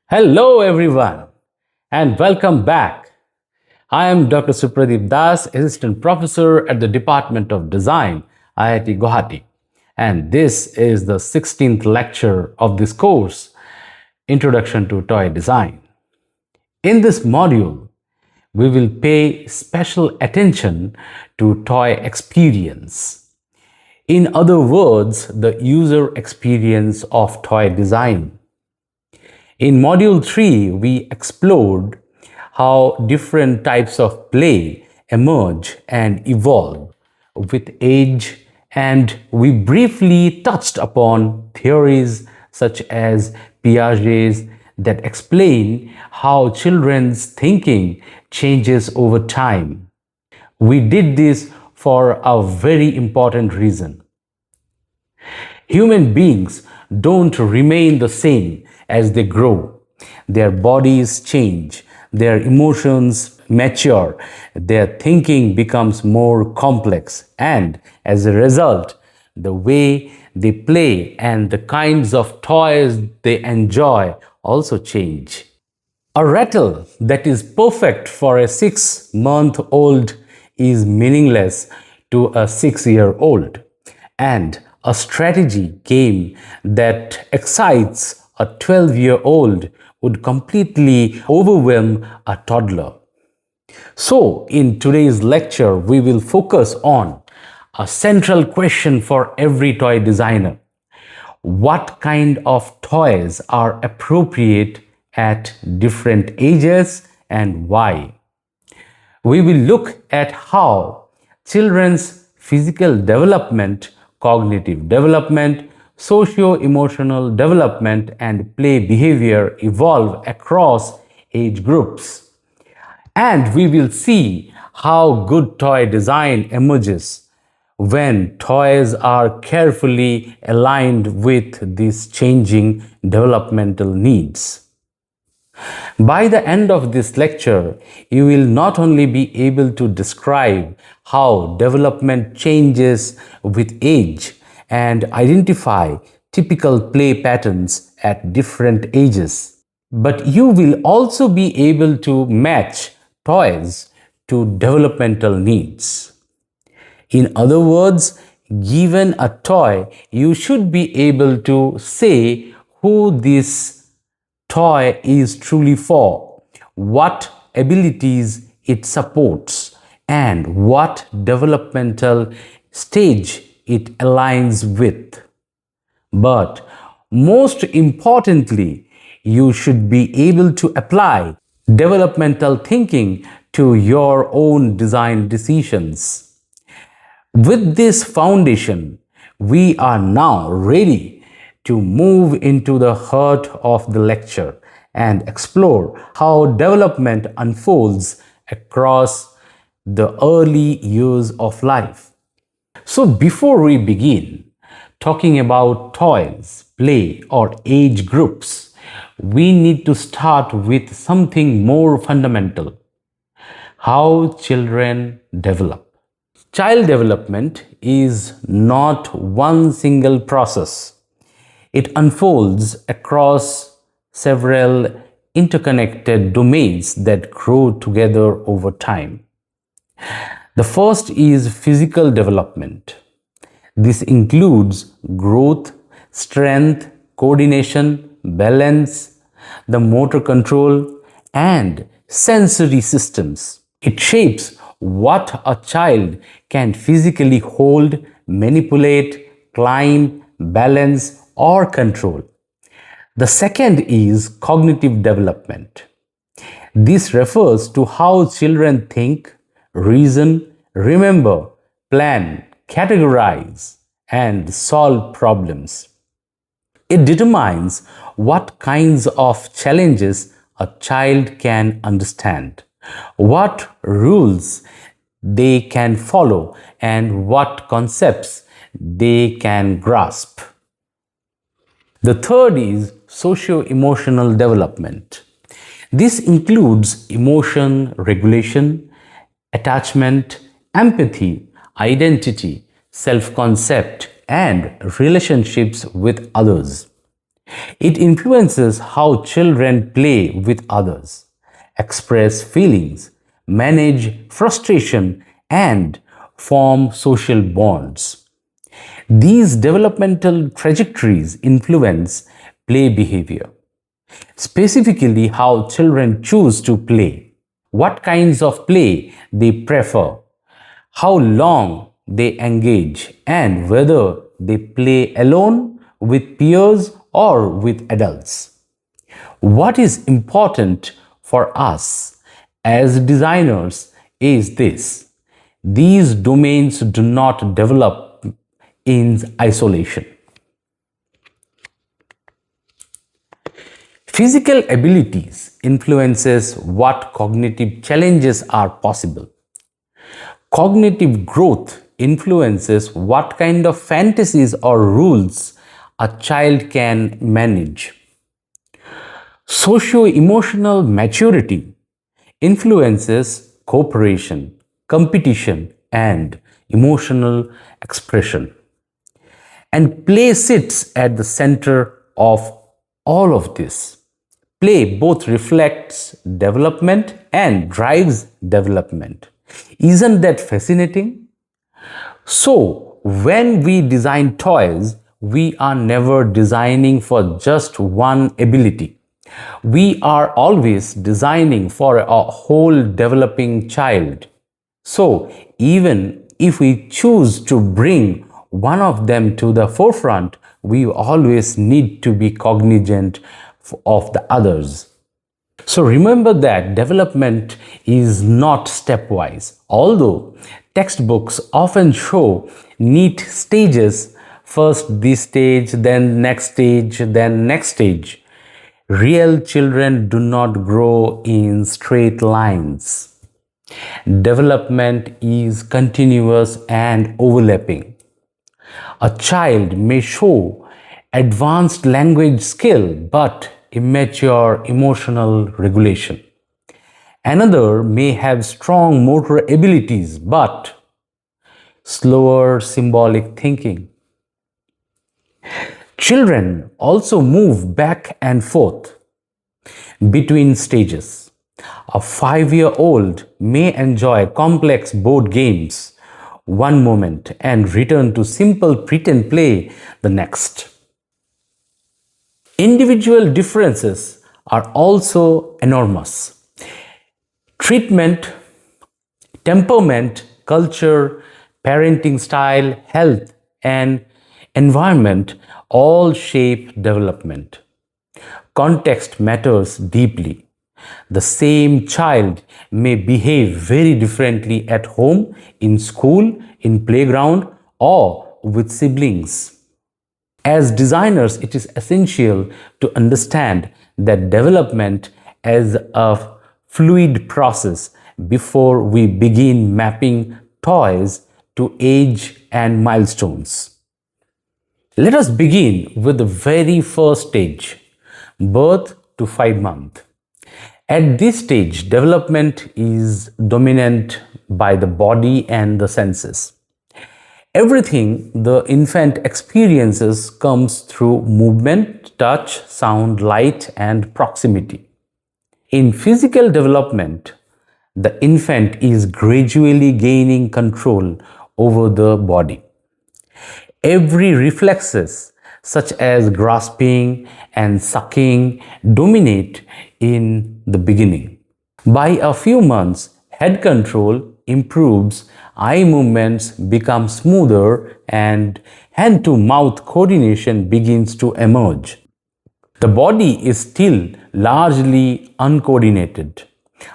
Hello, everyone, and welcome back. I am Dr. Supradip Das, Assistant Professor at the Department of Design, IIT Guwahati, and this is the 16th lecture of this course, Introduction to Toy Design. In this module, we will pay special attention to toy experience. In other words, the user experience of toy design. In Module 3, we explored how different types of play emerge and evolve with age, and we briefly touched upon theories such as Piaget's that explain how children's thinking changes over time. We did this for a very important reason. Human beings don't remain the same as they grow. Their bodies change, their emotions mature, their thinking becomes more complex, and as a result, the way they play and the kinds of toys they enjoy also change. A rattle that is perfect for a 6-month-old is meaningless to a 6-year-old, and a strategy game that excites a 12-year-old would completely overwhelm a toddler. So, in today's lecture, we will focus on a central question for every toy designer. What kind of toys are appropriate at different ages and why? We will look at how children's physical development, cognitive development, socio-emotional development, and play behavior evolve across age groups. And we will see how good toy design emerges when toys are carefully aligned with these changing developmental needs. By the end of this lecture, you will not only be able to describe how development changes with age and identify typical play patterns at different ages, but you will also be able to match toys to developmental needs. In other words, given a toy, you should be able to say who this toy is truly for, what abilities it supports, and what developmental stage it aligns with. But most importantly, you should be able to apply developmental thinking to your own design decisions. With this foundation, we are now ready to move into the heart of the lecture and explore how development unfolds across the early years of life. So, before we begin talking about toys, play, or age groups, we need to start with something more fundamental: how children develop. Child development is not one single process. It unfolds across several interconnected domains that grow together over time. The first is physical development. This includes growth, strength, coordination, balance, the motor control, and sensory systems. It shapes what a child can physically hold, manipulate, climb, balance, or control. The second is cognitive development. This refers to how children think, reason, remember, plan, categorize, and solve problems. It determines what kinds of challenges a child can understand, what rules they can follow, and what concepts they can grasp. The third is socio-emotional development. This includes emotion regulation, attachment, empathy, identity, self-concept, and relationships with others. It influences how children play with others, express feelings, manage frustration, and form social bonds. These developmental trajectories influence play behavior, specifically how children choose to play, what kinds of play they prefer, how long they engage, and whether they play alone, with peers, or with adults. What is important for us as designers is this: these domains do not develop in isolation. Physical abilities influences what cognitive challenges are possible. Cognitive growth influences what kind of fantasies or rules a child can manage. Socio-emotional maturity influences cooperation, competition, and emotional expression. And play sits at the center of all of this. Play both reflects development and drives development. Isn't that fascinating? So, when we design toys, we are never designing for just one ability. We are always designing for a whole developing child. So, even if we choose to bring one of them to the forefront, we always need to be cognizant of the others. So remember that development is not stepwise. Although textbooks often show neat stages, first this stage, then next stage, then next stage, real children do not grow in straight lines. Development is continuous and overlapping. A child may show advanced language skill but immature emotional regulation. Another may have strong motor abilities but slower symbolic thinking. Children also move back and forth between stages. A 5-year-old may enjoy complex board games one moment and return to simple pretend play the next. Individual differences are also enormous. Treatment, temperament, culture, parenting style, health, and environment all shape development. Context matters deeply. The same child may behave very differently at home, in school, in playground, or with siblings. As designers, it is essential to understand that development as a fluid process before we begin mapping toys to age and milestones. Let us begin with the very first stage, birth to 5 months. At this stage, development is dominant by the body and the senses. Everything the infant experiences comes through movement, touch, sound, light, and proximity. In physical development, the infant is gradually gaining control over the body. Every reflexes, such as grasping and sucking, dominate in the beginning. By a few months, head control improves, eye movements become smoother, and hand-to-mouth coordination begins to emerge. The body is still largely uncoordinated,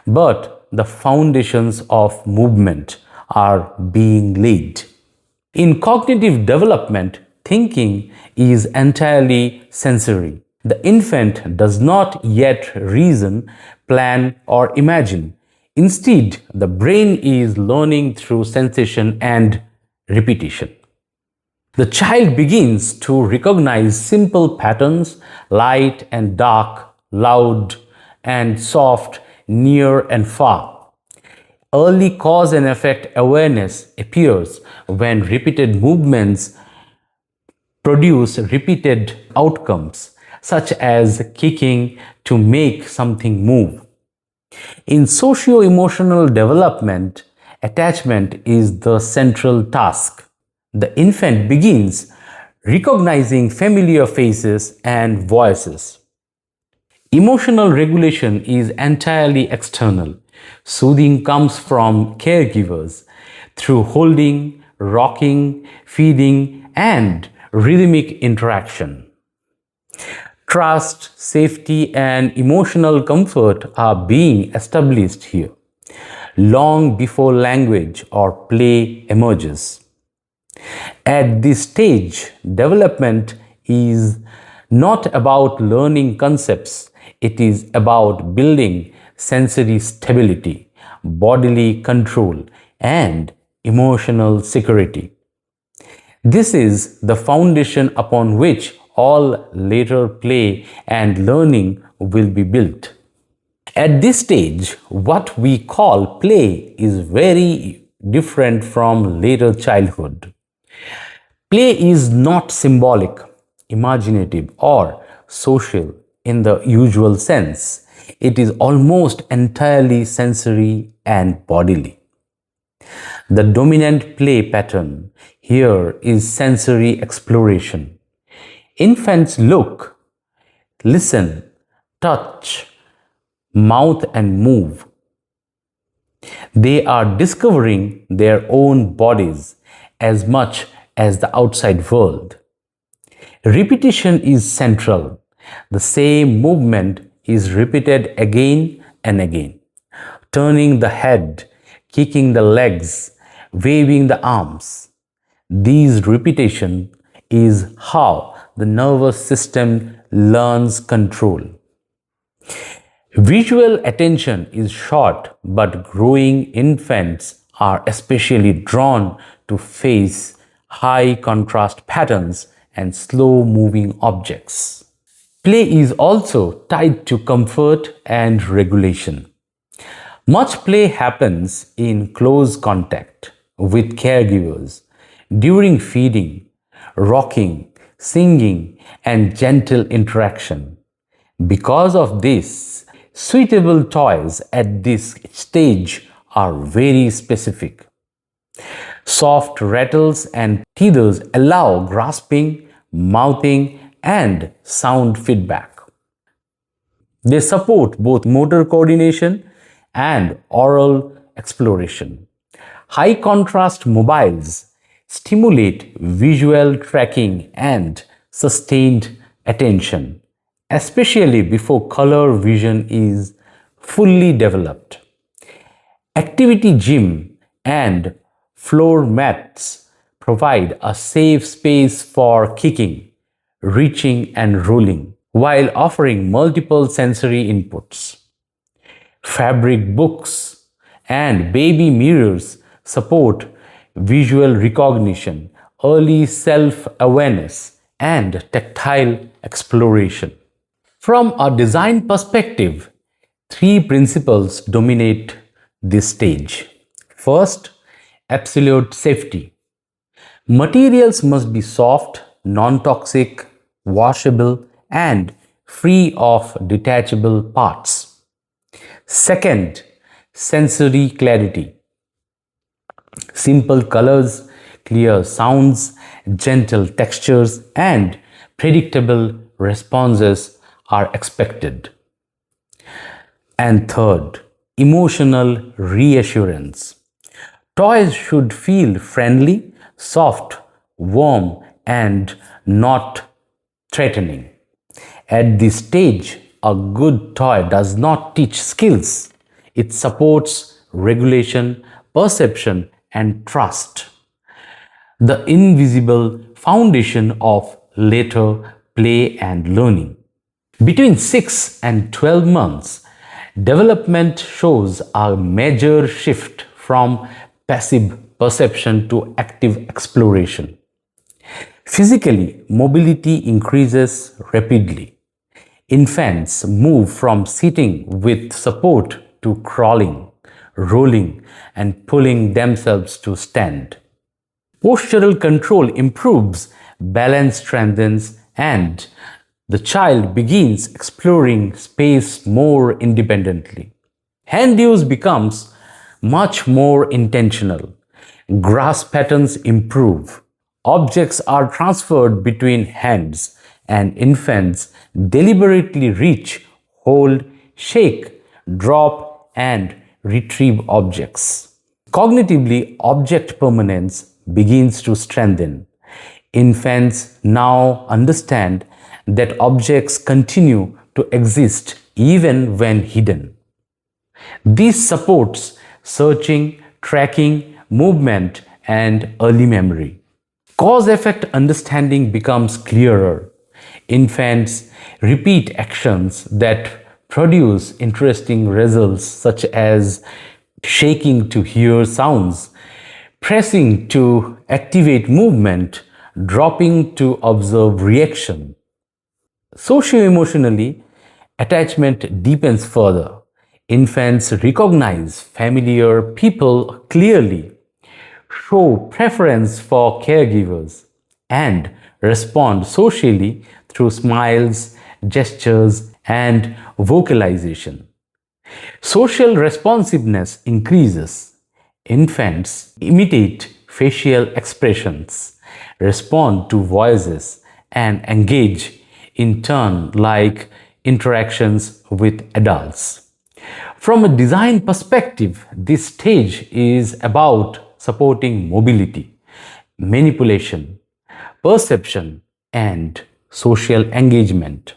but the foundations of movement are being laid. In cognitive development, thinking is entirely sensory. The infant does not yet reason, plan, or imagine. Instead, the brain is learning through sensation and repetition. The child begins to recognize simple patterns: light and dark, loud and soft, near and far. Early cause and effect awareness appears when repeated movements produce repeated outcomes. such as kicking to make something move. In socio-emotional development, attachment is the central task. The infant begins recognizing familiar faces and voices. Emotional regulation is entirely external. Soothing comes from caregivers through holding, rocking, feeding, and rhythmic interaction. Trust, safety, and emotional comfort are being established here long before language or play emerges. At this stage, development is not about learning concepts, it is about building sensory stability, bodily control, and emotional security. This is the foundation upon which all later play and learning will be built. At this stage, what we call play is very different from later childhood. Play is not symbolic, imaginative, or social in the usual sense. It is almost entirely sensory and bodily. The dominant play pattern here is sensory exploration. Infants look, listen, touch, mouth, and move. They are discovering their own bodies as much as the outside world. Repetition is central. The same movement is repeated again and again. Turning the head, kicking the legs, waving the arms. These repetition is how the nervous system learns control. Visual attention is short, but growing infants are especially drawn to face high contrast patterns and slow moving objects. Play is also tied to comfort and regulation. Much play happens in close contact with caregivers during feeding, rocking, singing, and gentle interaction. Because of this, suitable toys at this stage are very specific. Soft rattles and teethers allow grasping, mouthing, and sound feedback. They support both motor coordination and oral exploration. High contrast mobiles stimulate visual tracking and sustained attention, especially before color vision is fully developed. Activity gym and floor mats provide a safe space for kicking, reaching, and rolling while offering multiple sensory inputs. Fabric books and baby mirrors support visual recognition, early self-awareness, and tactile exploration. From a design perspective, three principles dominate this stage. First, absolute safety. Materials must be soft, non-toxic, washable, and free of detachable parts. Second, sensory clarity. Simple colors, clear sounds, gentle textures, and predictable responses are expected. And third, emotional reassurance. Toys should feel friendly, soft, warm, and not threatening. At this stage, a good toy does not teach skills. It supports regulation, perception, and trust. The invisible foundation of later play and learning. Between 6 and 12 months, development shows a major shift from passive perception to active exploration. Physically, mobility increases rapidly. Infants move from sitting with support to crawling, rolling, and pulling themselves to stand. Postural control improves, balance strengthens, and The child begins exploring space more independently. Hand use becomes much more intentional. Grasp patterns improve. Objects are transferred between hands, and infants deliberately reach, hold, shake, drop, and retrieve objects. Cognitively, object permanence begins to strengthen. Infants now understand that objects continue to exist even when hidden. This supports searching, tracking, movement, and early memory. Cause-effect understanding becomes clearer. Infants repeat actions that produce interesting results, such as shaking to hear sounds, pressing to activate movement, dropping to observe reaction. Socio-emotionally, attachment deepens further. Infants recognize familiar people clearly, show preference for caregivers, and respond socially through smiles, gestures, and vocalization. Social responsiveness increases. Infants imitate facial expressions, respond to voices, and engage in turn like interactions with adults. From a design perspective, this stage is about supporting mobility, manipulation, perception, and social engagement.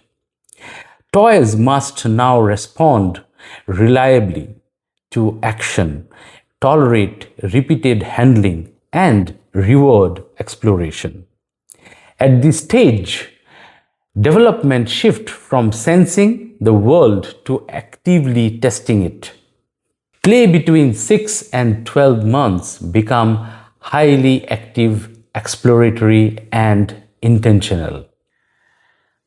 Toys must now respond reliably to action, tolerate repeated handling, and reward exploration. At this stage, development shifts from sensing the world to actively testing it. Play between 6 and 12 months become highly active, exploratory, and intentional.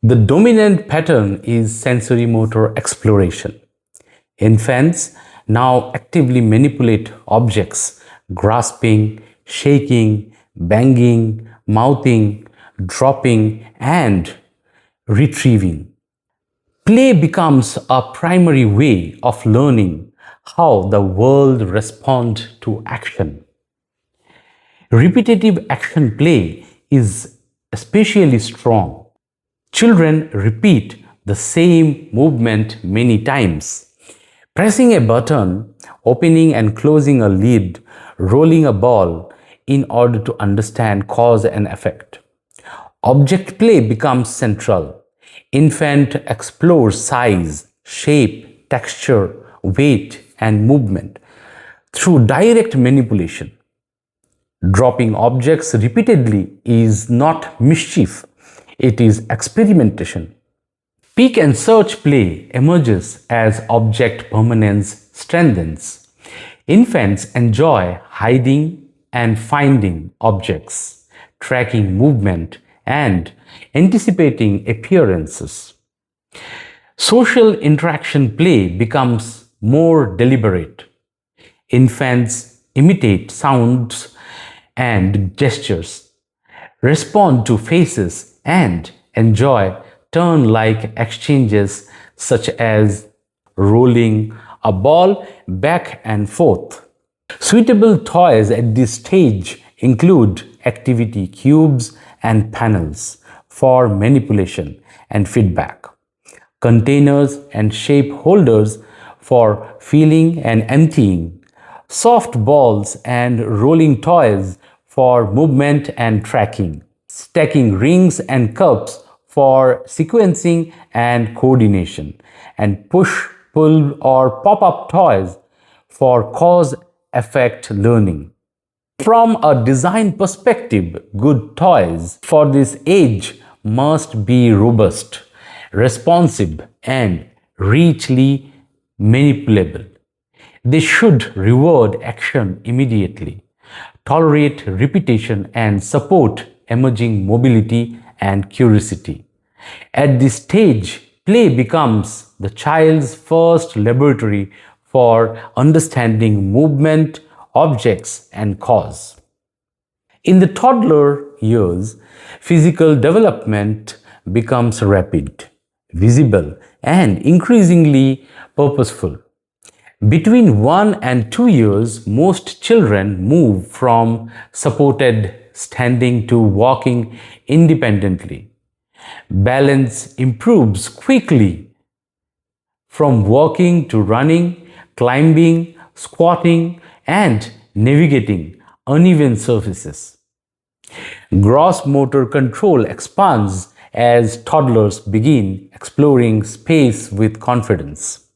The dominant pattern is sensory motor exploration. Infants now actively manipulate objects, grasping, shaking, banging, mouthing, dropping, and retrieving. Play becomes a primary way of learning how the world responds to action. Repetitive action play is especially strong. Children repeat the same movement many times. Pressing a button, opening and closing a lid, rolling a ball in order to understand cause and effect. Object play becomes central. Infant explores size, shape, texture, weight, and movement through direct manipulation. Dropping objects repeatedly is not mischief, it is experimentation. Peek and search play emerges as object permanence strengthens. Infants enjoy hiding and finding objects, tracking movement, and anticipating appearances. Social interaction play becomes more deliberate. Infants imitate sounds and gestures, respond to faces, and enjoy turn-like exchanges such as rolling a ball back and forth. Suitable toys at this stage include activity cubes and panels for manipulation and feedback, containers and shape holders for filling and emptying, soft balls and rolling toys for movement and tracking, stacking rings and cups for sequencing and coordination, and push, pull, or pop-up toys for cause-effect learning. From a design perspective, good toys for this age must be robust, responsive, and richly manipulable. They should reward action immediately, tolerate repetition, and support emerging mobility and curiosity. At this stage, play becomes the child's first laboratory for understanding movement, objects, and cause. In the toddler years, physical development becomes rapid, visible, and increasingly purposeful. Between 1 and 2 years, most children move from supported standing to walking independently. Balance improves quickly from walking to running, climbing, squatting, and navigating uneven surfaces. Gross motor control expands as toddlers begin exploring space with confidence.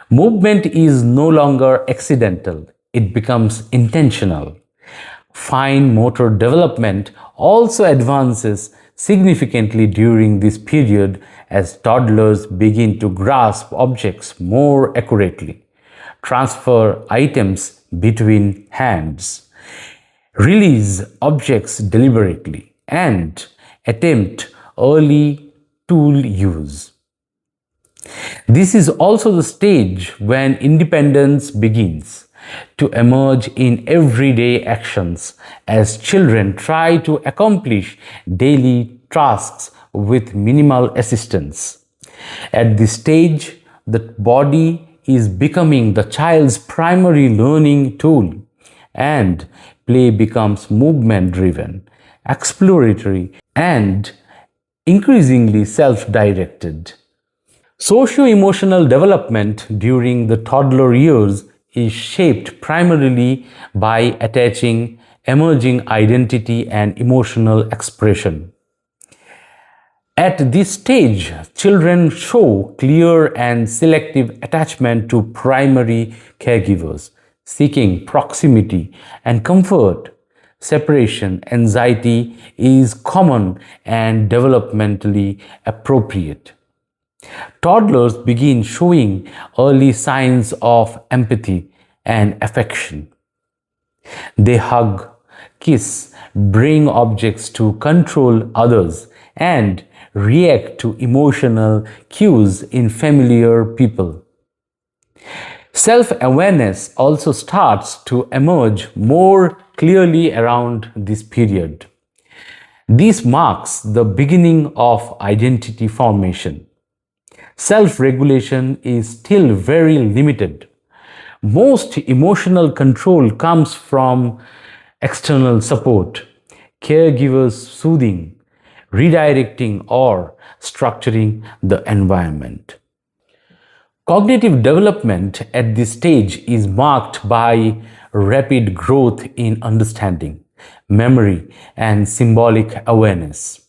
Movement is no longer accidental, it becomes intentional. Fine motor development also advances significantly during this period as toddlers begin to grasp objects more accurately, transfer items between hands, release objects deliberately, and attempt early tool use. This is also the stage when independence begins to emerge in everyday actions as children try to accomplish daily tasks with minimal assistance. At this stage, the body is becoming the child's primary learning tool, and play becomes movement driven, exploratory, and increasingly self directed. Socio-emotional development during the toddler years is shaped primarily by attaching emerging identity and emotional expression. At this stage, children show clear and selective attachment to primary caregivers, seeking proximity and comfort. Separation anxiety is common and developmentally appropriate. Toddlers begin showing early signs of empathy and affection. They hug, kiss, bring objects to control others, and react to emotional cues in familiar people. Self-awareness also starts to emerge more clearly around this period. This marks the beginning of identity formation. Self-regulation is still very limited. Most emotional control comes from external support, caregivers soothing, redirecting, or structuring the environment. Cognitive development at this stage is marked by rapid growth in understanding, memory, and symbolic awareness.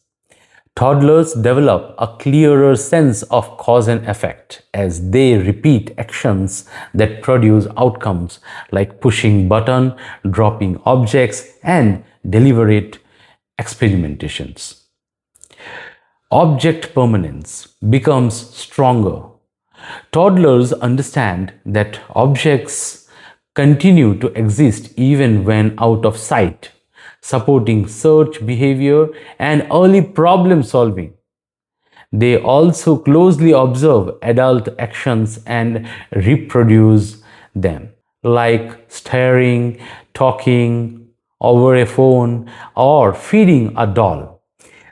Toddlers develop a clearer sense of cause and effect as they repeat actions that produce outcomes like pushing button, dropping objects, and deliberate experimentations. Object permanence becomes stronger. Toddlers understand that objects continue to exist even when out of sight, supporting search behavior and early problem solving. They also closely observe adult actions and reproduce them, like staring, talking over a phone, or feeding a doll.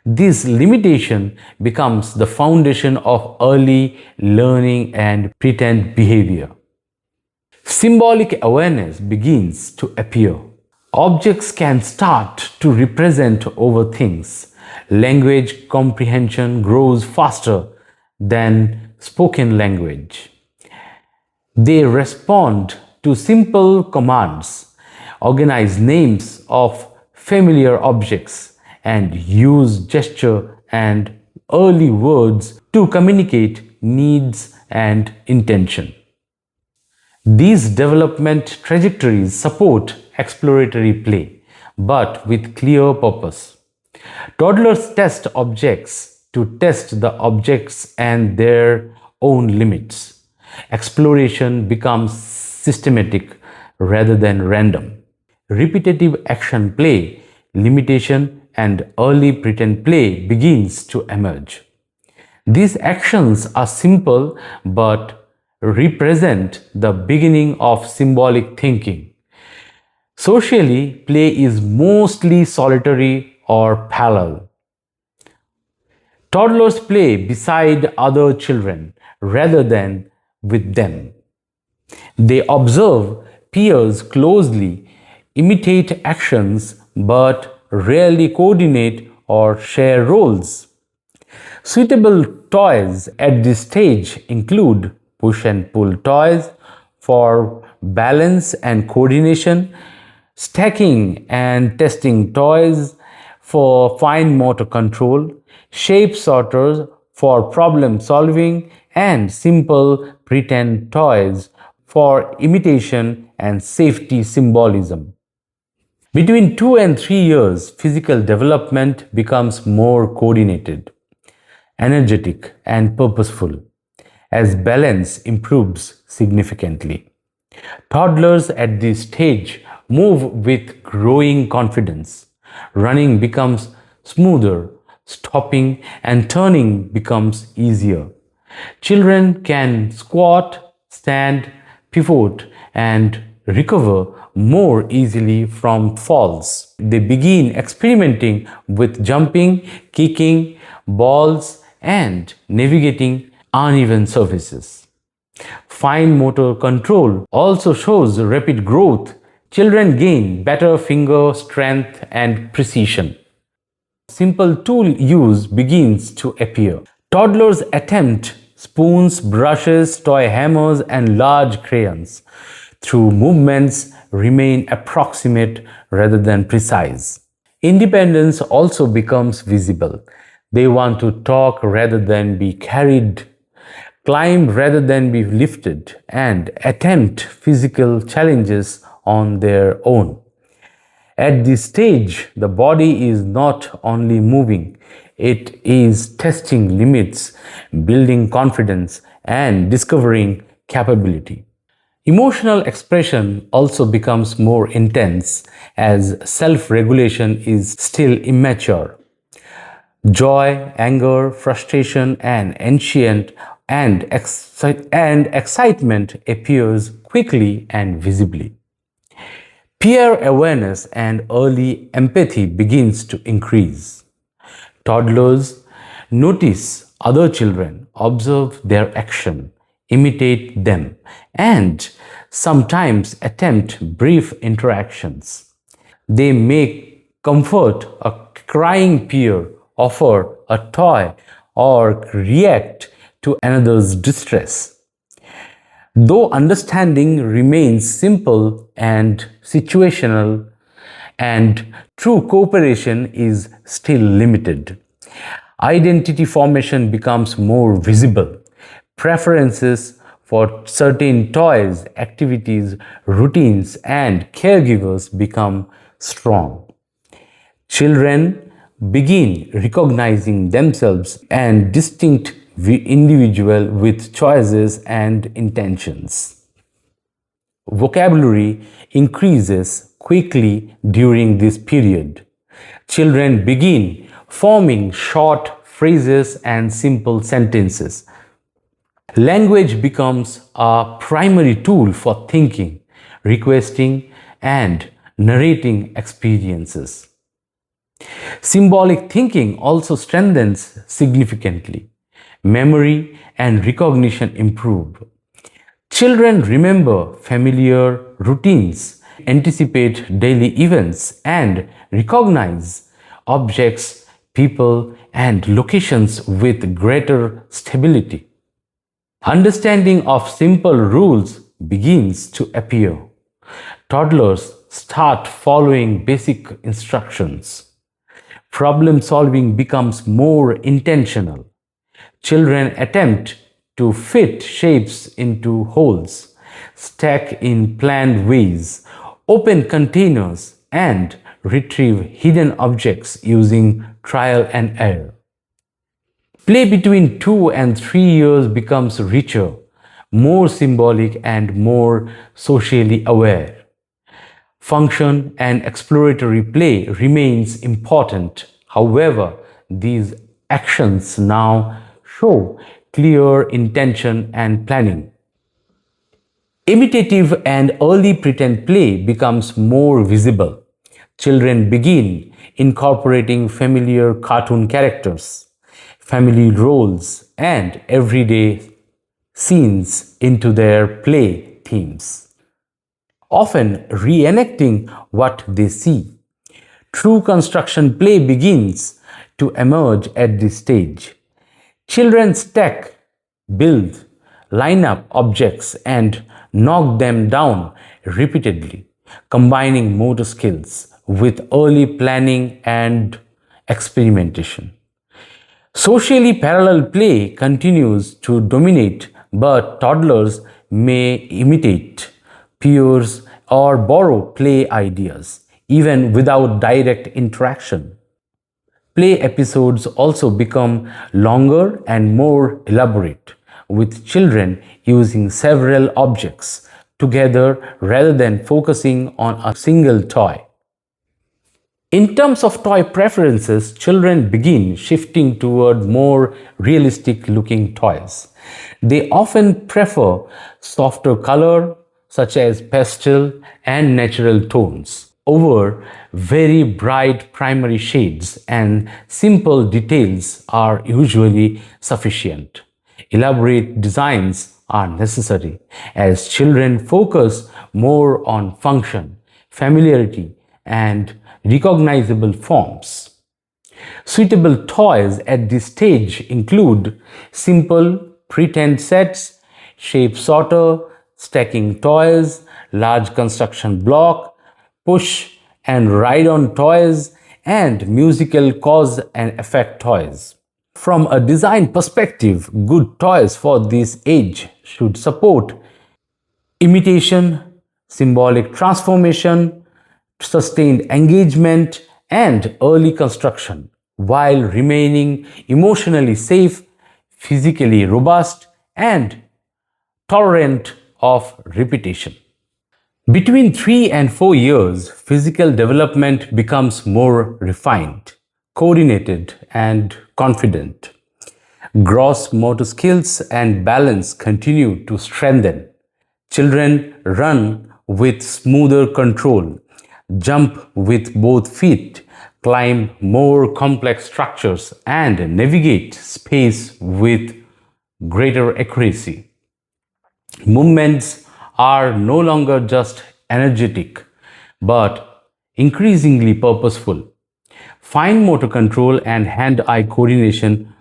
This limitation becomes the foundation of early learning and pretend behavior. Symbolic awareness begins to appear. Objects can start to represent over things. Language comprehension grows faster than spoken language. They respond to simple commands, organize names of familiar objects, and use gesture and early words to communicate needs and intention. These development trajectories support exploratory play, but with clear purpose. Toddlers test objects to test the objects and their own limits. Exploration becomes systematic rather than random. Repetitive action play, limitation, and early pretend play begins to emerge. These actions are simple but represent the beginning of symbolic thinking. Socially, play is mostly solitary or parallel. Toddlers play beside other children rather than with them. They observe peers closely, imitate actions, but rarely coordinate or share roles. Suitable toys at this stage include push and pull toys for balance and coordination, stacking and testing toys for fine motor control, shape sorters for problem solving, and simple pretend toys for imitation and safety symbolism. Between 2 and 3 years, physical development becomes more coordinated, energetic, and purposeful as balance improves significantly. Toddlers at this stage move with growing confidence. Running becomes smoother, stopping and turning becomes easier. Children can squat, stand, pivot, and recover more easily from falls. They begin experimenting with jumping, kicking, balls, and navigating uneven surfaces. Fine motor control also shows rapid growth. Children gain better finger strength and precision. Simple tool use begins to appear. Toddlers attempt spoons, brushes, toy hammers, and large crayons. Through movements remain approximate rather than precise. Independence also becomes visible. They want to talk rather than be carried, climb rather than be lifted, and attempt physical challenges on their own. At this stage, the body is not only moving, it is testing limits, building confidence, and discovering capability. Emotional expression also becomes more intense as self-regulation is still immature. Joy, anger, frustration, and excitement appears quickly and visibly. Peer awareness and early empathy begins to increase. Toddlers notice other children, observe their action, imitate them, and sometimes attempt brief interactions. They may comfort a crying peer, offer a toy, or react to another's distress. Though understanding remains simple and situational, and true cooperation is still limited. Identity formation becomes more visible. Preferences for certain toys, activities, routines, and caregivers become strong. Children begin recognizing themselves and distinct individual with choices and intentions. Vocabulary increases quickly during this period. Children begin forming short phrases and simple sentences. Language becomes a primary tool for thinking, requesting, and narrating experiences. Symbolic thinking also strengthens significantly. Memory and recognition improve. Children remember familiar routines, anticipate daily events, and recognize objects, people, and locations with greater stability. Understanding of simple rules begins to appear. Toddlers start following basic instructions. Problem solving becomes more intentional. Children attempt to fit shapes into holes, stack in planned ways, open containers, and retrieve hidden objects using trial and error. Play between 2 and 3 years becomes richer, more symbolic, and more socially aware. Function and exploratory play remains important. However, these actions now show clear intention and planning. Imitative and early pretend play becomes more visible. Children begin incorporating familiar cartoon characters, family roles, and everyday scenes into their play themes, often reenacting what they see. True construction play begins to emerge at this stage. Children stack, build, line up objects, and knock them down repeatedly, combining motor skills with early planning and experimentation. Socially parallel play continues to dominate, but toddlers may imitate peers or borrow play ideas, even without direct interaction. Play episodes also become longer and more elaborate, with children using several objects together rather than focusing on a single toy. In terms of toy preferences, children begin shifting toward more realistic looking toys. They often prefer softer color, such as pastel and natural tones, over very bright primary shades, and simple details are usually sufficient. Elaborate designs are necessary as children focus more on function, familiarity, and recognizable forms. Suitable toys at this stage include simple pretend sets, shape sorter, stacking toys, large construction block, push and ride on toys, and musical cause and effect toys. From a design perspective, good toys for this age should support imitation, symbolic transformation, sustained engagement, and early construction, while remaining emotionally safe, physically robust, and tolerant of repetition. Between 3 and 4 years, physical development becomes more refined, coordinated, and confident. Gross motor skills and balance continue to strengthen. Children run with smoother control, jump with both feet, climb more complex structures, and navigate space with greater accuracy. Movements are no longer just energetic, but increasingly purposeful. Fine motor control and hand-eye coordination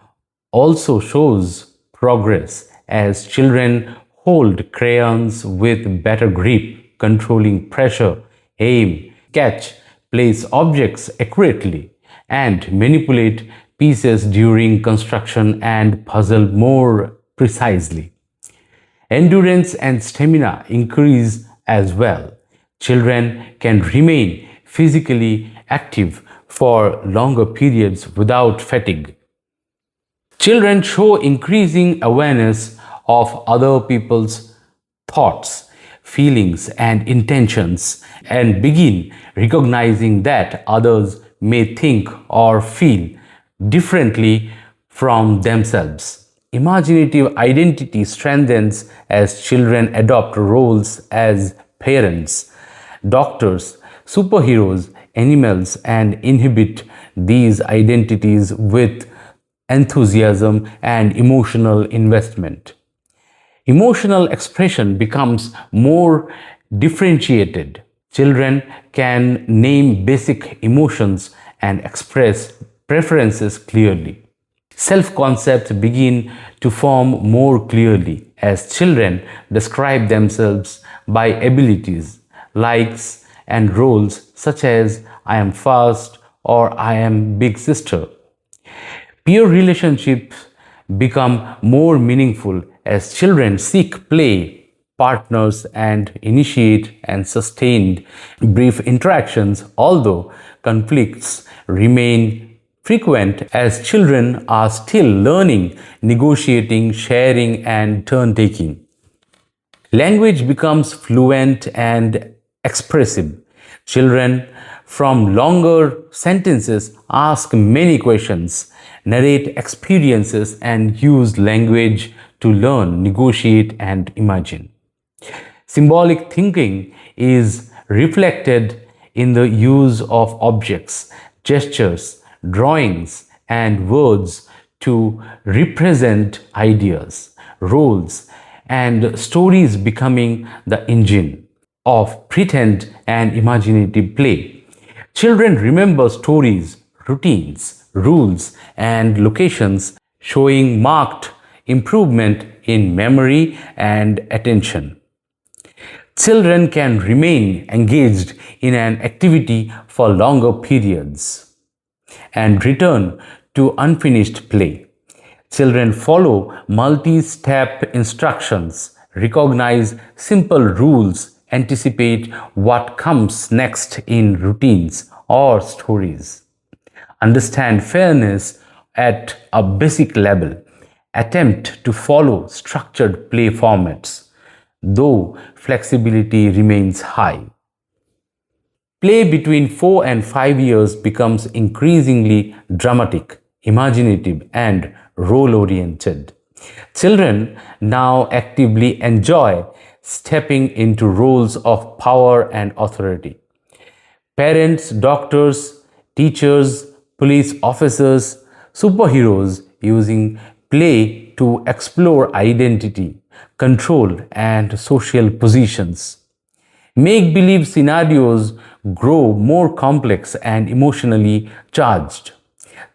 also shows progress as children hold crayons with better grip, controlling pressure, aim, catch, place objects accurately, and manipulate pieces during construction and puzzle more precisely. Endurance and stamina increase as well. Children can remain physically active for longer periods without fatigue. Children show increasing awareness of other people's thoughts, feelings, and intentions, and begin recognizing that others may think or feel differently from themselves. Imaginative identity strengthens as children adopt roles as parents, doctors, superheroes, animals, and inhabit these identities with enthusiasm and emotional investment. Emotional expression becomes more differentiated. Children can name basic emotions and express preferences clearly. Self-concepts begin to form more clearly as children describe themselves by abilities, likes, and roles such as I am fast or I am big sister. Peer relationships become more meaningful as children seek play partners and initiate and sustain brief interactions, although conflicts remain frequent as children are still learning, negotiating, sharing, and turn taking. Language becomes fluent and expressive. Children from longer sentences ask many questions, narrate experiences, and use language to learn, negotiate, and imagine. Symbolic thinking is reflected in the use of objects, gestures, drawings, and words to represent ideas, roles, and stories, becoming the engine of pretend and imaginative play. Children remember stories, routines, rules, and locations, showing marked improvement in memory and attention. Children can remain engaged in an activity for longer periods and return to unfinished play. Children follow multi-step instructions, recognize simple rules, anticipate what comes next in routines or stories, understand fairness at a basic level, attempt to follow structured play formats, though flexibility remains high. Play between 4 and 5 years becomes increasingly dramatic, imaginative, and role oriented. Children now actively enjoy stepping into roles of power and authority. Parents, doctors, teachers, police officers, superheroes using play to explore identity, control, and social positions. Make believe scenarios grow more complex and emotionally charged.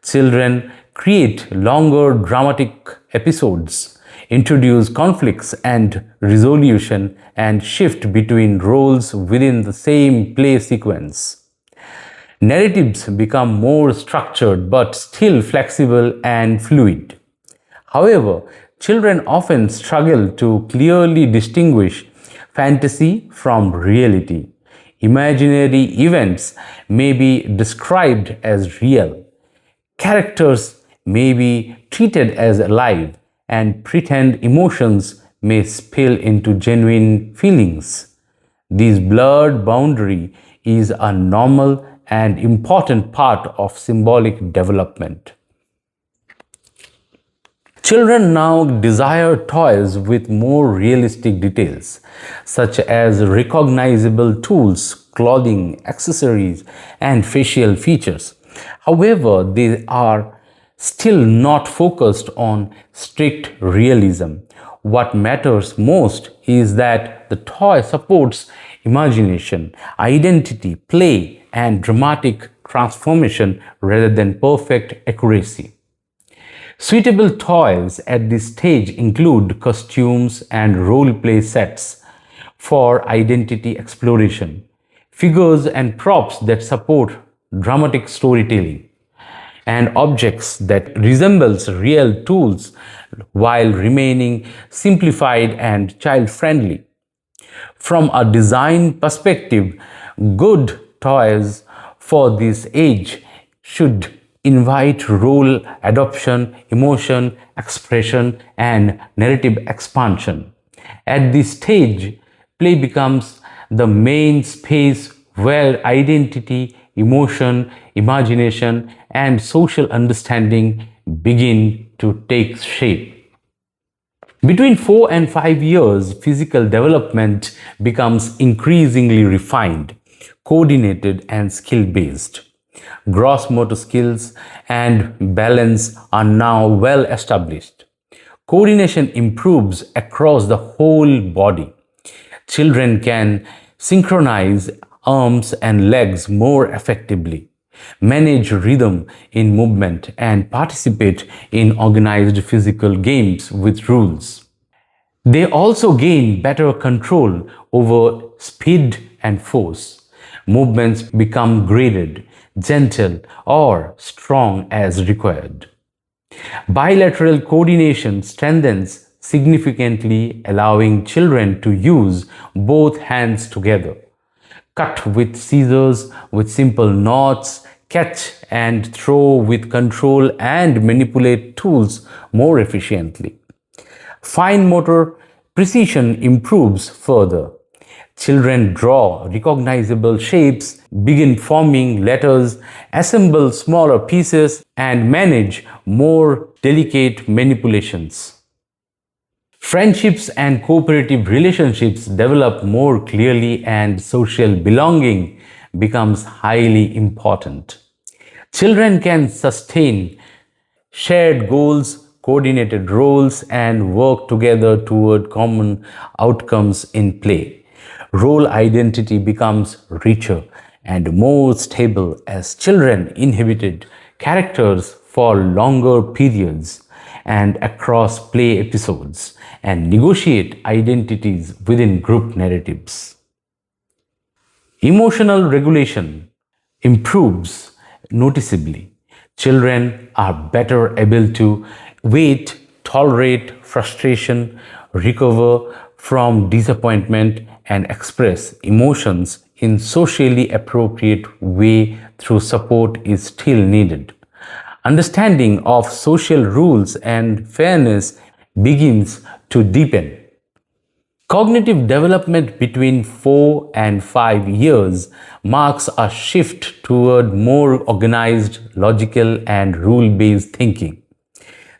Children create longer dramatic episodes, introduce conflicts and resolution, and shift between roles within the same play sequence. Narratives become more structured but still flexible and fluid. However, children often struggle to clearly distinguish fantasy from reality. Imaginary events may be described as real. Characters may be treated as alive, and pretend emotions may spill into genuine feelings. This blurred boundary is a normal and important part of symbolic development. Children now desire toys with more realistic details, such as recognizable tools, clothing, accessories, and facial features. However, they are still not focused on strict realism. What matters most is that the toy supports imagination, identity, play, and dramatic transformation rather than perfect accuracy. Suitable toys at this stage include costumes and role-play sets for identity exploration, figures and props that support dramatic storytelling, and objects that resembles real tools while remaining simplified and child-friendly. From a design perspective, good toys for this age should invite role adoption, emotion expression, and narrative expansion. At this stage, play becomes the main space where identity, emotion, imagination, and social understanding begin to take shape. Between 4 and 5 years, physical development becomes increasingly refined, coordinated, and skill based. Gross motor skills and balance are now well established. Coordination improves across the whole body. Children can synchronize arms and legs more effectively, manage rhythm in movement, and participate in organized physical games with rules. They also gain better control over speed and force. Movements become graded, gentle, or strong as required. Bilateral coordination strengthens significantly, allowing children to use both hands together, cut with scissors with simple knots, catch and throw with control, and manipulate tools more efficiently. Fine motor precision improves further. Children draw recognizable shapes, begin forming letters, assemble smaller pieces, and manage more delicate manipulations. Friendships and cooperative relationships develop more clearly, and social belonging becomes highly important. Children can sustain shared goals, coordinated roles, and work together toward common outcomes in play. Role identity becomes richer and more stable as children inhabited characters for longer periods and across play episodes and negotiate identities within group narratives. Emotional regulation improves noticeably. Children are better able to wait, tolerate frustration, recover from disappointment, and express emotions in socially appropriate way through support is still needed. Understanding of social rules and fairness begins to deepen. Cognitive development between 4 and 5 years marks a shift toward more organized, logical, and rule based thinking.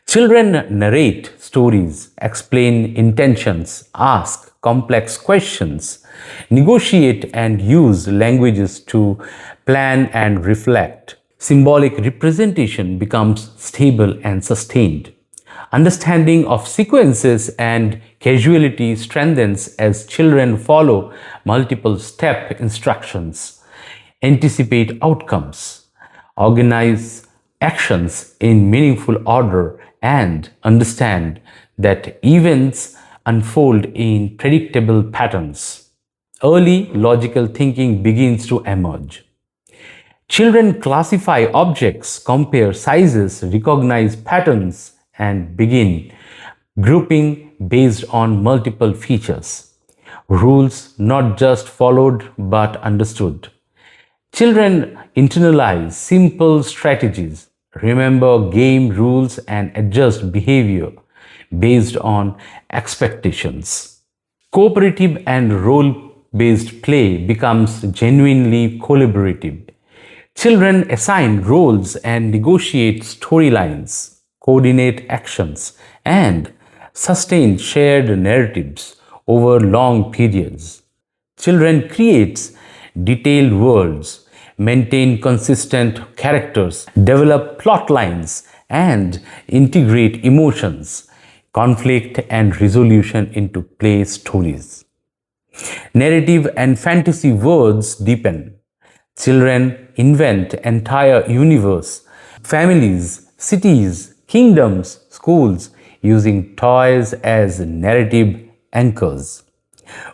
Children narrate stories, explain intentions, ask complex questions, negotiate, and use languages to plan and reflect. Symbolic representation becomes stable and sustained. Understanding of sequences and causality strengthens as children follow multiple step instructions, anticipate outcomes, organize actions in meaningful order, and understand that events unfold in predictable patterns. Early logical thinking begins to emerge. Children classify objects, compare sizes, recognize patterns, and begin grouping based on multiple features. Rules not just followed but understood. Children internalize simple strategies, remember game rules, and adjust behavior based on expectations. Cooperative and role based play becomes genuinely collaborative. Children assign roles and negotiate storylines, coordinate actions, and sustain shared narratives over long periods. Children create detailed worlds, maintain consistent characters, develop plot lines, and integrate emotions, conflict, and resolution into play stories. Narrative and fantasy worlds deepen. Children invent entire universe, families, cities, kingdoms, schools using toys as narrative anchors.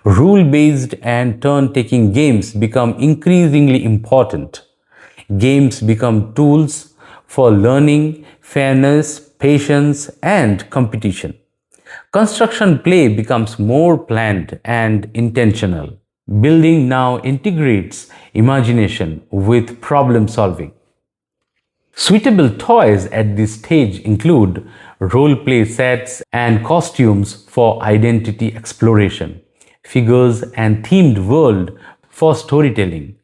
Rule-based and turn-taking games become increasingly important. Games become tools for learning, fairness, patience, and competition. Construction play becomes more planned and intentional. Building now integrates imagination with problem solving. Suitable toys at this stage include role play sets and costumes for identity exploration, figures and themed world for storytelling,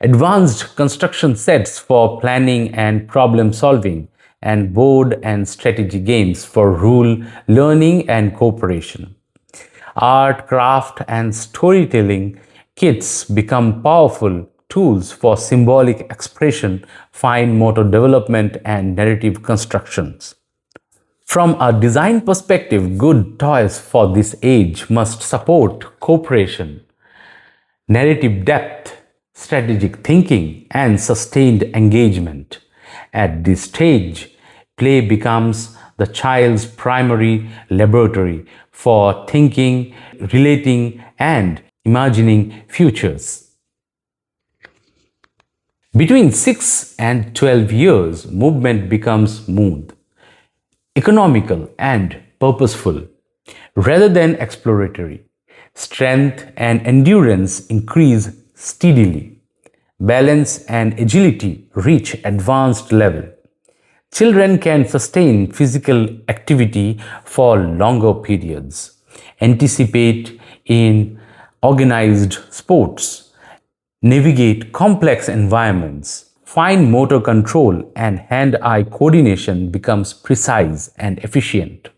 advanced construction sets for planning and problem solving, and board and strategy games for rule learning and cooperation. Art, craft, and storytelling kits become powerful tools for symbolic expression, fine motor development, and narrative constructions. From a design perspective, good toys for this age must support cooperation, narrative depth, strategic thinking, and sustained engagement. At this stage, play becomes the child's primary laboratory for thinking, relating, and imagining futures. Between 6 and 12 years, movement becomes smooth, economical, and purposeful rather than exploratory. Strength and endurance increase steadily. Balance and agility reach advanced level. Children can sustain physical activity for longer periods, anticipate in organized sports, navigate complex environments. Fine motor control and hand-eye coordination becomes precise and efficient.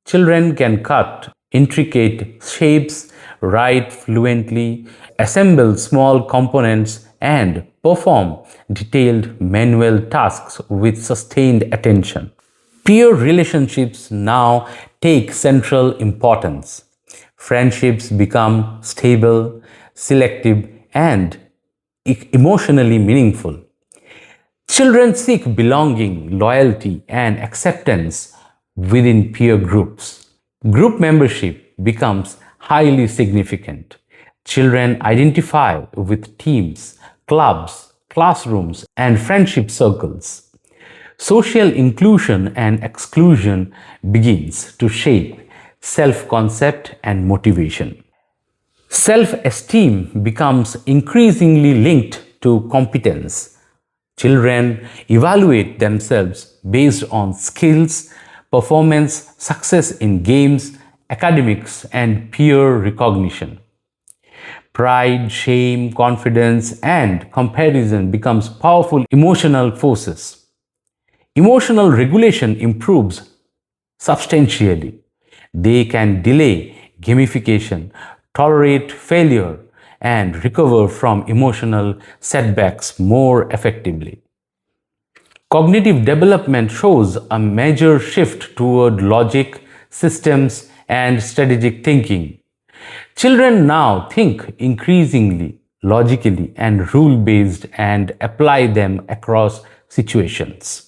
Children can cut intricate shapes, write fluently, assemble small components, and perform detailed manual tasks with sustained attention. Peer relationships now take central importance. Friendships become stable, selective, and emotionally meaningful. Children seek belonging, loyalty, and acceptance within peer groups. Group membership becomes highly significant. Children identify with teams, clubs, classrooms, and friendship circles. Social inclusion and exclusion begins to shape self-concept and motivation. Self-esteem becomes increasingly linked to competence. Children evaluate themselves based on skills, performance, success in games, academics, and peer recognition. Pride, shame, confidence, and comparison becomes powerful emotional forces. Emotional regulation improves substantially. They can delay gamification, tolerate failure, and recover from emotional setbacks more effectively. Cognitive development shows a major shift toward logic, systems, and strategic thinking. Children now think increasingly logically and rule-based and apply them across situations.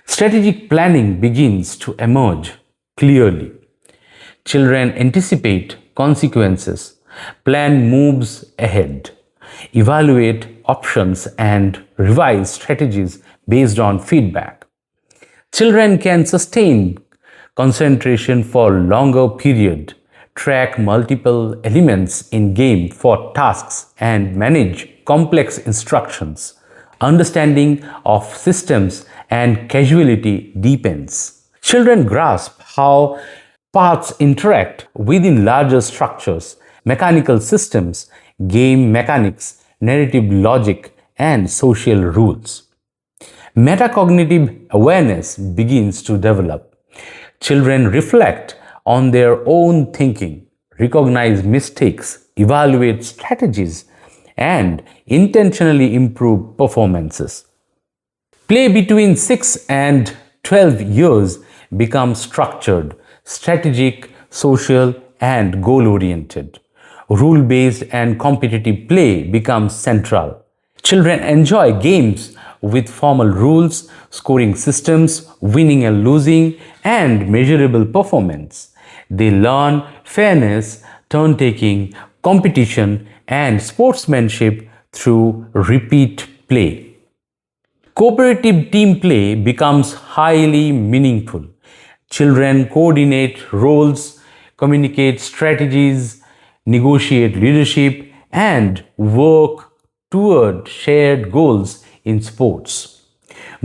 Strategic planning begins to emerge clearly. Children anticipate consequences, plan moves ahead, evaluate options, and revise strategies based on feedback. Children can sustain concentration for longer period, track multiple elements in game for tasks, and manage complex instructions. Understanding of systems and causality deepens. Children grasp how parts interact within larger structures, mechanical systems, game mechanics, narrative logic, and social rules. Metacognitive awareness begins to develop. Children reflect on their own thinking, recognize mistakes, evaluate strategies, and intentionally improve performances. Play between 6 and 12 years becomes structured, strategic, social, and goal-oriented. Rule-based and competitive play becomes central. Children enjoy games with formal rules, scoring systems, winning and losing, and measurable performance. They learn fairness, turn-taking, competition, and sportsmanship through repeat play. Cooperative team play becomes highly meaningful. Children coordinate roles, communicate strategies, negotiate leadership, and work toward shared goals in sports,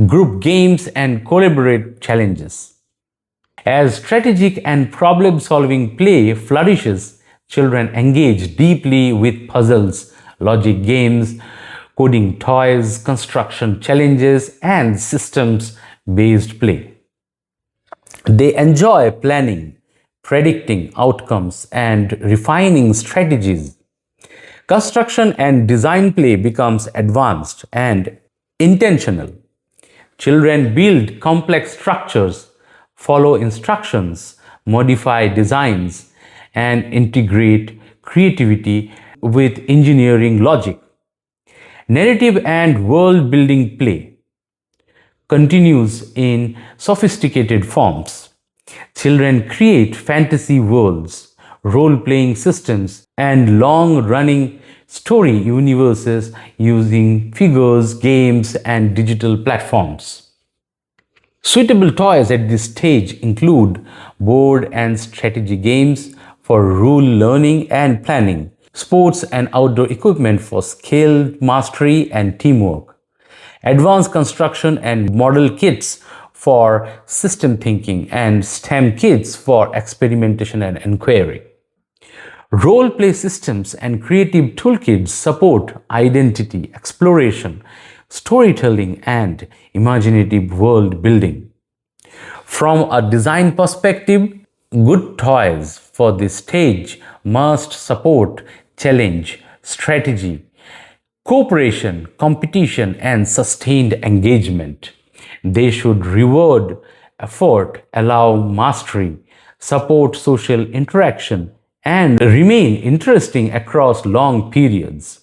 group games, and collaborate challenges. As strategic and problem-solving play flourishes, children engage deeply with puzzles, logic games, coding toys, construction challenges, and systems-based play. They enjoy planning, predicting outcomes, and refining strategies. Construction and design play becomes advanced and intentional. Children build complex structures, follow instructions, modify designs, and integrate creativity with engineering logic. Narrative and world-building play continues in sophisticated forms. Children create fantasy worlds, role-playing systems, and long-running story universes using figures, games, and digital platforms. Suitable toys at this stage include board and strategy games for rule learning and planning, sports and outdoor equipment for skill mastery and teamwork, advanced construction and model kits for system thinking, and STEM kits for experimentation and inquiry. Role-play systems and creative toolkits support identity, exploration, storytelling, and imaginative world building. From a design perspective, good toys for this stage must support challenge, strategy, cooperation, competition, and sustained engagement. They should reward effort allow mastery, support social interaction, and remain interesting across long periods.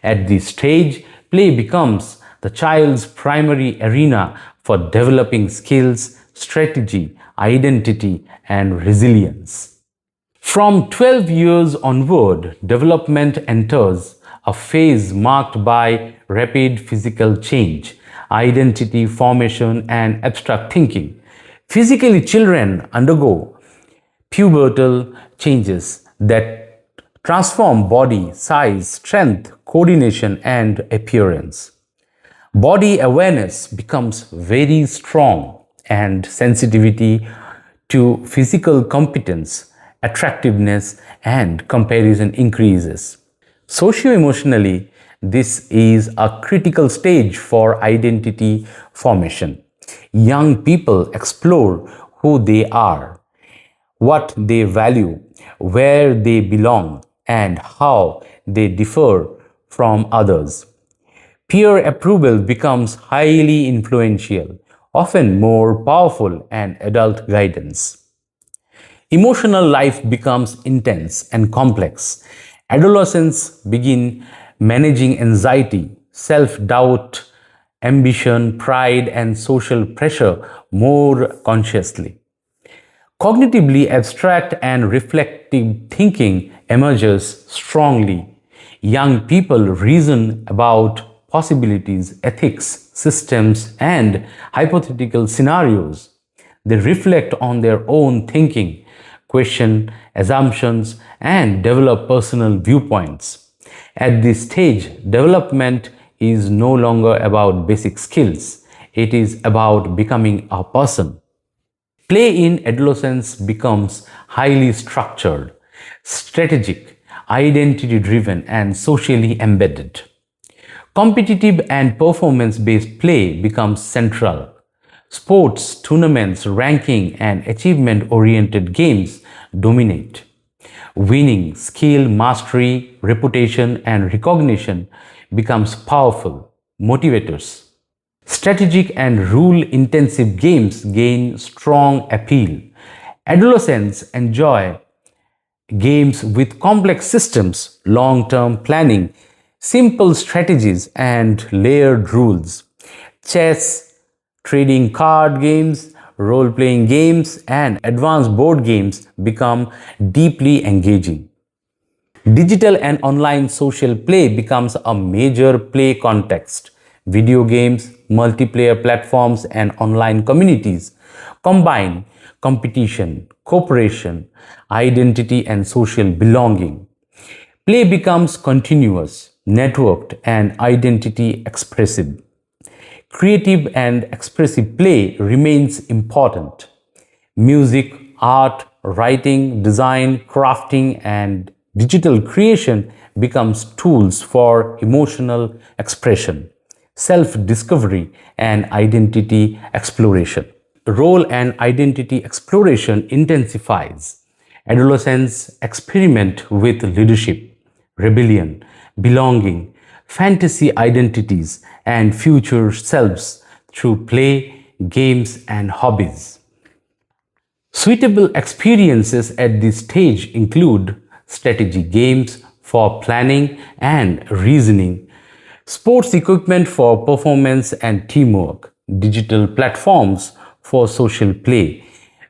At this stage, play becomes the child's primary arena for developing skills, strategy, identity, and resilience. From 12 years onward, development enters a phase marked by rapid physical change, identity formation, and abstract thinking. Physically, children undergo pubertal changes that transform body, size, strength, coordination, and appearance. Body awareness becomes very strong, and sensitivity to physical competence, attractiveness, and comparison increases. Socio-emotionally, this is a critical stage for identity formation. Young people explore who they are, what they value, where they belong, and how they differ from others. Peer approval becomes highly influential, often more powerful than adult guidance. Emotional life becomes intense and complex. Adolescents begin managing anxiety, self doubt, ambition, pride, and social pressure more consciously. Cognitively abstract and reflective thinking emerges strongly. Young people reason about possibilities, ethics, systems, and hypothetical scenarios. They reflect on their own thinking, question assumptions, and develop personal viewpoints. At this stage, development is no longer about basic skills, it is about becoming a person. Play in adolescence becomes highly structured, strategic, identity driven, and socially embedded. Competitive and performance based play becomes central. Sports, tournaments, ranking, and achievement oriented games dominate. Winning, skill, mastery, reputation, and recognition becomes powerful motivators. Strategic and rule-intensive games gain strong appeal. Adolescents enjoy games with complex systems, long-term planning, simple strategies, and layered rules. Chess, trading card games, role-playing games, and advanced board games become deeply engaging. Digital and online social play becomes a major play context. Video games, multiplayer platforms, and online communities combine competition, cooperation, identity, and social belonging. Play becomes continuous, networked, and identity expressive. Creative and expressive play remains important. Music, art, writing, design, crafting, and digital creation becomes tools for emotional expression, self-discovery, and identity exploration. Role and identity exploration intensifies. Adolescents experiment with leadership, rebellion, belonging, fantasy identities, and future selves through play, games, and hobbies. Suitable experiences at this stage include strategy games for planning and reasoning, sports equipment for performance and teamwork, digital platforms for social play,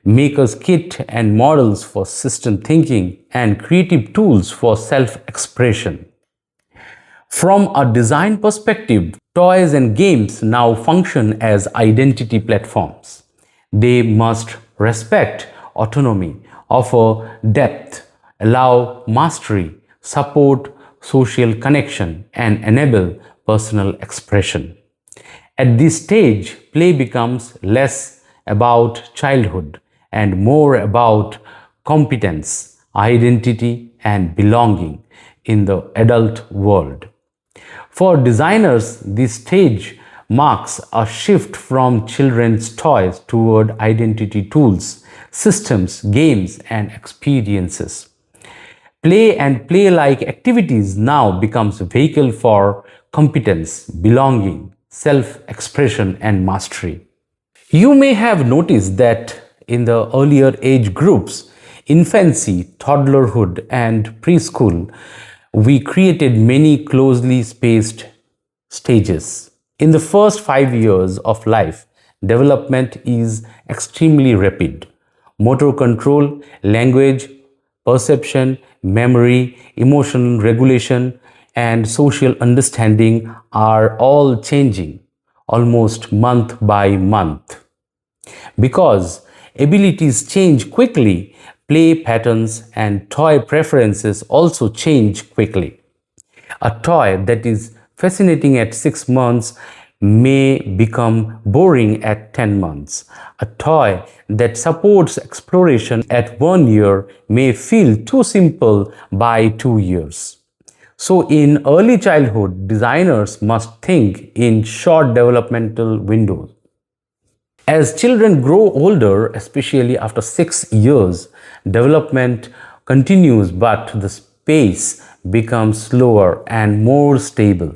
makers kit and models for system thinking, and creative tools for self-expression. From a design perspective, toys and games now function as identity platforms. They must respect autonomy, offer depth, allow mastery, support social connection, and enable personal expression. At this stage, play becomes less about childhood and more about competence, identity, and belonging in the adult world. For designers, this stage marks a shift from children's toys toward identity tools, systems, games, and experiences. Play and play-like activities now becomes a vehicle for competence, belonging, self-expression, and mastery. You may have noticed that in the earlier age groups, infancy, toddlerhood, and preschool, we created many closely spaced stages. In the first 5 years of life, development is extremely rapid. Motor control, language, perception, memory, emotional regulation, and social understanding are all changing almost month by month. Because abilities change quickly, play patterns and toy preferences also change quickly. A toy that is fascinating at 6 months may become boring at 10 months. A toy that supports exploration at 1 year may feel too simple by 2 years. So, in early childhood, designers must think in short developmental windows. As children grow older, especially after 6 years, development continues, but the pace becomes slower and more stable.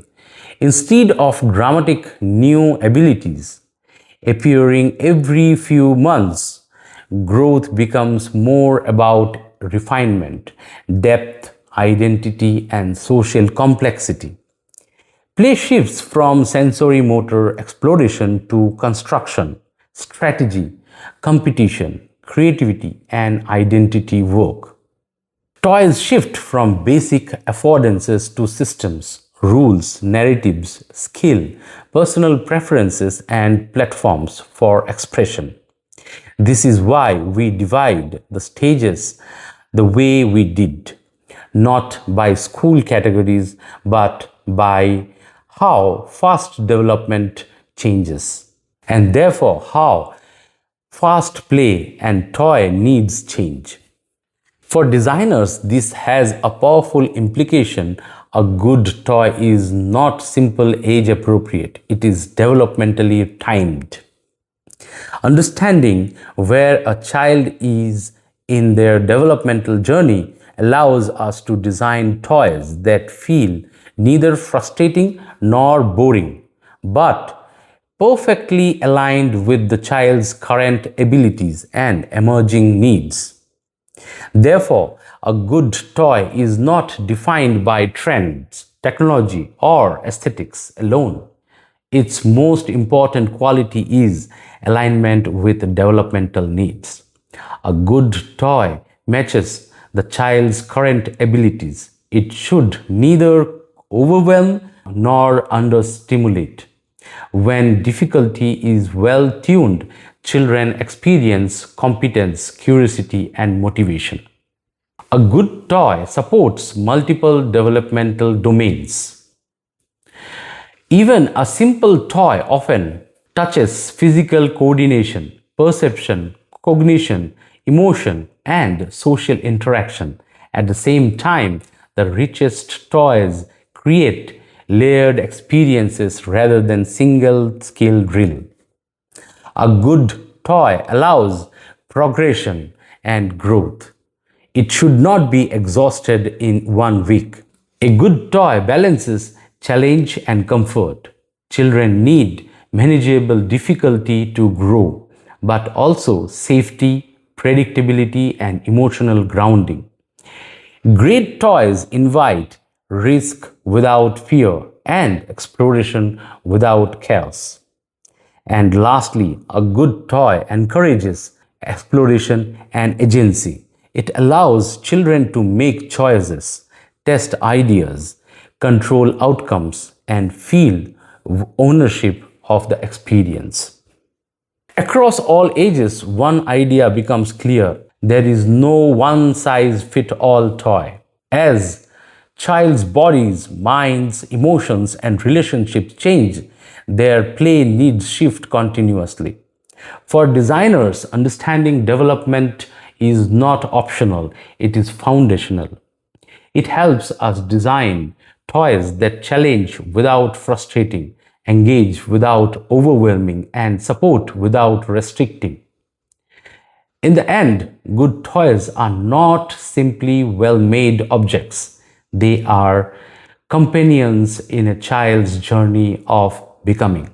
Instead of dramatic new abilities appearing every few months, growth becomes more about refinement, depth, identity, and social complexity. Play shifts from sensory motor exploration to construction, strategy, competition, creativity, and identity work. Toys shift from basic affordances to systems, rules, narratives, skill, personal preferences, and platforms for expression. This is why we divide the stages the way we did, not by school categories, but by how fast development changes, and therefore how fast play and toy needs change. For designers, this has a powerful implication. A good toy is not simple age appropriate, it is developmentally timed. Understanding where a child is in their developmental journey allows us to design toys that feel neither frustrating nor boring, but perfectly aligned with the child's current abilities and emerging needs. Therefore, a good toy is not defined by trends, technology, or aesthetics alone. Its most important quality is alignment with developmental needs. A good toy matches the child's current abilities. It should neither overwhelm nor understimulate. When difficulty is well tuned, children experience competence, curiosity, and motivation. A good toy supports multiple developmental domains. Even a simple toy often touches physical coordination, perception, cognition, emotion, and social interaction. At the same time, the richest toys create layered experiences rather than single skill drill. A good toy allows progression and growth. It should not be exhausted in 1 week. A good toy balances challenge and comfort. Children need manageable difficulty to grow, but also safety, predictability, and emotional grounding. Great toys invite risk without fear and exploration without chaos. And lastly, a good toy encourages exploration and agency. It allows children to make choices, test ideas, control outcomes, and feel ownership of the experience. Across all ages, one idea becomes clear. There is no one size fit all toy. As child's bodies, minds, emotions, and relationships change, their play needs shift continuously. For designers, understanding development is not optional, it is foundational. It helps us design toys that challenge without frustrating, engage without overwhelming, and support without restricting. In the end, good toys are not simply well made objects, they are companions in a child's journey of becoming.